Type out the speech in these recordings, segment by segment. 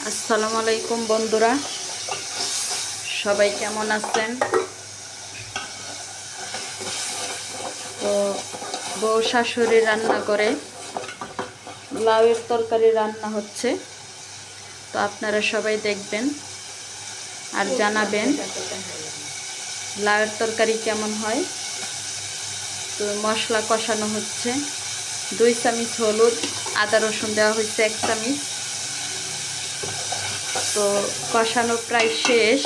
আসসালামু আলাইকুম বন্ধুরা, সবাই কেমন আছেন? তো বউ শাশুড়ি রান্না করে লাউয়ের তরকারি রান্না হচ্ছে। তো আপনারা সবাই দেখবেন আর জানাবেন লাউয়ের তরকারি কেমন হয়। তো মশলা কষানো হচ্ছে, 2 চামচ হলুদ, আদা রসুন দেওয়া হয়েছে 1 চামচ। তো কষানো প্রায় শেষ,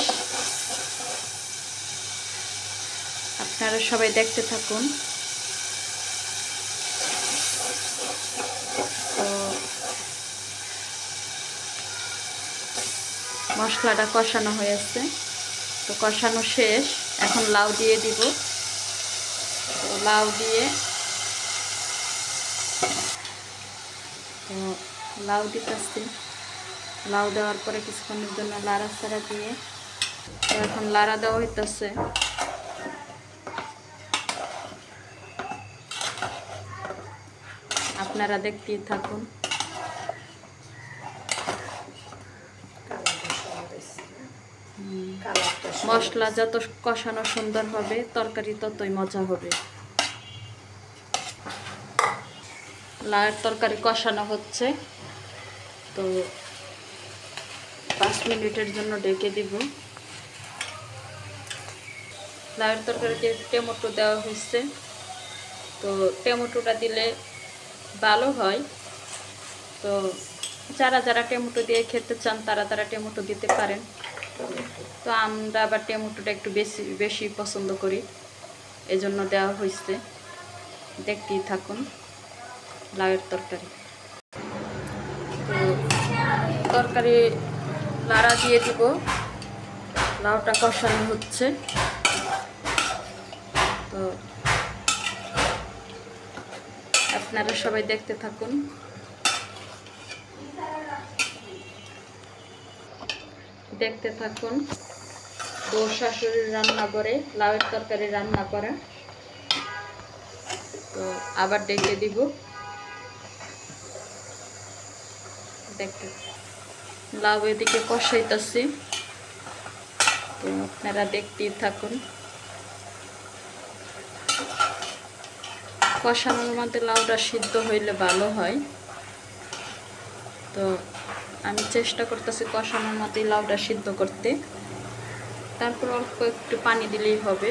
আপনারা সবাই দেখতে থাকুন। তো মশলাটা কষানো হয়েছে, তো কষানো শেষ, এখন লাউ দিয়ে দিব। তো লাউ দিয়ে তো লাউ দিতেছি। লাউ দেওয়ার পরে কিছুক্ষণের জন্য লাড়াচাড়া দিয়ে এখন লাড়া দেওয়া হইতেছে। আপনারা দেখতেই থাকুন। মশলা যত কষানো সুন্দর হবে তরকারি ততই মজা হবে। লাউয়ের তরকারি কষানো হচ্ছে, তো 5 মিনিটের জন্য ঢেকে দিব। লাউয়ের তরকারিতে টমেটো দেওয়া হয়েছে, তো টমেটোটা দিলে ভালো হয়। তো যারা যারা টমেটো দিয়ে খেতে চান তারা টমেটো দিতে পারেন। তো আমরা আবার টমেটোটা একটু বেশি বেশি পছন্দ করি, এজন্য দেওয়া হয়েছে। দেখতেই থাকুন লাউয়ের তরকারি। তো তরকারি লাড়া দিয়ে দিব, লাউটা কষানো হচ্ছে। তো আপনারা সবাই দেখতে থাকুন। দেখতে থাকুন বউ শাশুড়ির রান্না করে লাউয়ের তরকারি রান্না করা। তো আবার ডেকে দিব। দেখতে লাউ এদিকে কষাইতেছি, তো আপনারা দেখতেই থাকুন। কষানোর মধ্যে লাউটা সিদ্ধ হইলে ভালো হয়। তো আমি চেষ্টা করতেছি কষানোর মধ্যে লাউটা সিদ্ধ করতে। তারপর অল্প একটু পানি দিলেই হবে।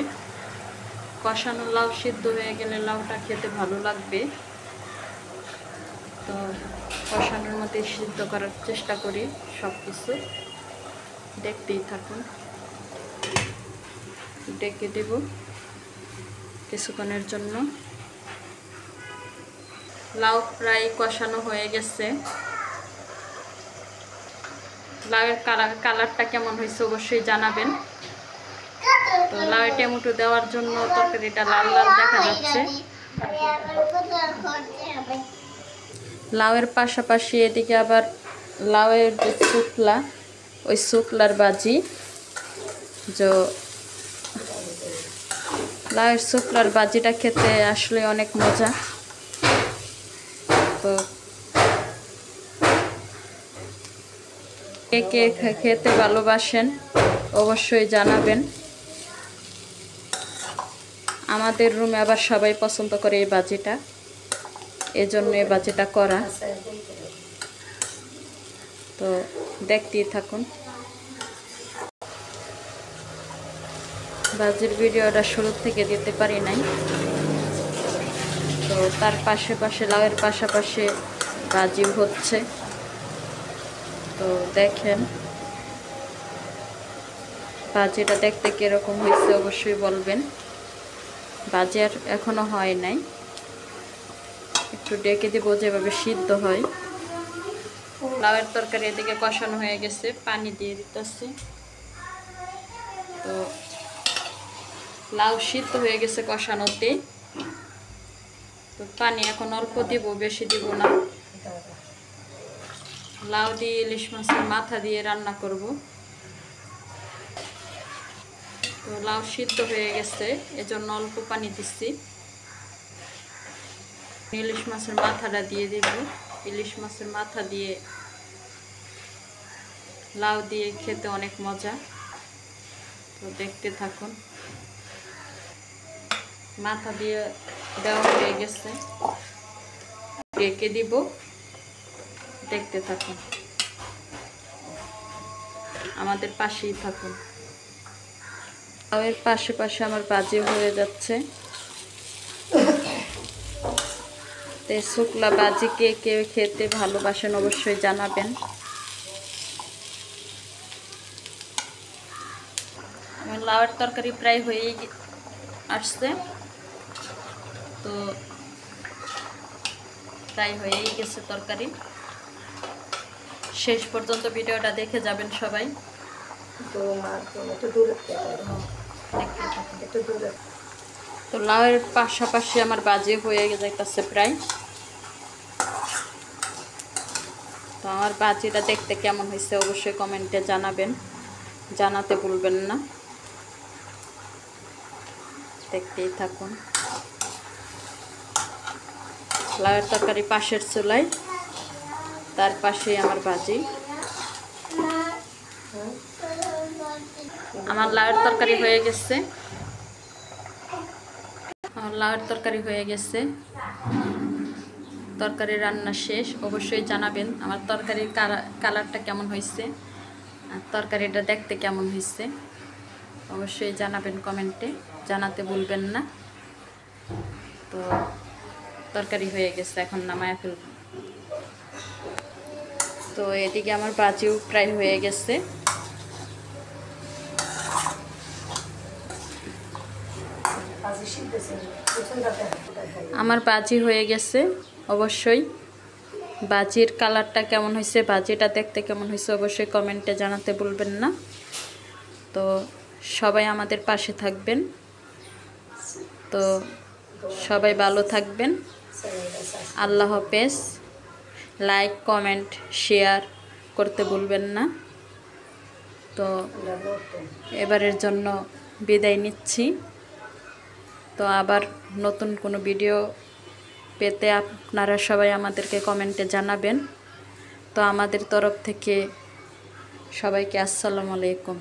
কষানো লাউ সিদ্ধ হয়ে গেলে লাউটা খেতে ভালো লাগবে। তো কষানোর মধ্যে সিদ্ধ করার চেষ্টা করি সব কিছু। দেখতেই থাকুন। ডেকে দেব কিছুক্ষণের জন্য। লাউ প্রায় কষানো হয়ে গেছে। লাউয়ের কালারটা কেমন হয়েছে অবশ্যই জানাবেন। তো লাউ টমেটো দেওয়ার জন্য তরকারিটা লাল লাল দেখা যাচ্ছে। লাউয়ের পাশাপাশি এদিকে আবার লাউয়ের যে শুকলা, ওই শুকলার বাজি, যে লাউয়ের শুকলার বাজিটা খেতে আসলে অনেক মজা। তো কে কে খেতে ভালোবাসেন অবশ্যই জানাবেন। আমাদের রুমে আবার সবাই পছন্দ করে এই বাজিটা, এজন্য এই বাজিটা করা। তো দেখতেই থাকুন। বাজির ভিডিওটা শুরু থেকে দিতে পারি নাই, তো তার পাশে লাউয়ের পাশাপাশি বাজিও হচ্ছে। তো দেখেন বাজিটা দেখতে কিরকম হয়েছে অবশ্যই বলবেন। বাজি আর এখনো হয় নাই, একটু ডেকে দিব যেভাবে সিদ্ধ হয়। লাউয়ের তরকারি এদিকে কষানো হয়ে গেছে, পানি দিয়ে দিতেছি। তো লাউ সিদ্ধ হয়ে গেছে কষানোতে। তো পানি এখন অল্প দিব, বেশি দিব না। লাউ দিয়ে ইলিশ মাছের মাথা দিয়ে রান্না করব। তো লাউ সিদ্ধ হয়ে গেছে, এজন্য অল্প পানি দিচ্ছি। ইলিশ মাছের মাথাটা দিয়ে দিব। ইলিশ মাছের মাথা দিয়ে লাউ দিয়ে খেতে অনেক মজা। তো দেখতে থাকুন। মাথা দিয়ে দেওয়া হয়ে গেছে, ঢেকে দিব, দেখতে থাকুন, আমাদের পাশেই থাকুন। লাউয়ের পাশে পাশে আমার ভাজি হয়ে যাচ্ছে। তো শুকলা ভাজি কে কে খেতে ভালোবাসেন অবশ্যই জানাবেন। আমার লাউয়ের তরকারি প্রায় হয়েই আসছে, তো প্রায় হয়েই গেছে তরকারি। শেষ পর্যন্ত ভিডিওটা দেখে যাবেন সবাই। তো লাউয়ের পাশাপাশি আমার ভাজি হয়ে যাইতেছে প্রায়। তো আমার ভাজিটা দেখতে কেমন হয়েছে অবশ্যই কমেন্টে জানাবেন, জানাতে ভুলবেন না। দেখতেই থাকুন। লাউয়ের তরকারি পাশের চুলায়, তার পাশেই আমার ভাজি। আমার লাউয়ের তরকারি হয়ে গেছে, আমার লাউয়ের তরকারি হয়ে গেছে। তরকারি রান্না শেষ। অবশ্যই জানাবেন আমার তরকারির কালারটা কেমন হয়েছে, আর তরকারিটা দেখতে কেমন হয়েছে অবশ্যই জানাবেন কমেন্টে, জানাতে ভুলবেন না। তো তরকারি হয়ে গেছে, এখন নামায় ফেলব। তো এদিকে আমার ভাজিও প্রায় হয়ে গেছে। আমার ভাজি হয়ে গেছে। অবশ্যই ভাজির কালারটা কেমন হয়েছে, ভাজিটা দেখতে কেমন হয়েছে অবশ্যই কমেন্টে জানাতে ভুলবেন না। তো সবাই আমাদের পাশে থাকবেন। তো সবাই ভালো থাকবেন। আল্লাহ হাফেজ। লাইক কমেন্ট শেয়ার করতে ভুলবেন না। তো এবারের জন্য বিদায় নিচ্ছি। তো আবার নতুন কোনো ভিডিও পেতে আপনারা সবাই আমাদেরকে কমেন্টে জানাবেন। তো আমাদের তরফ থেকে সবাইকে আসসালামু আলাইকুম।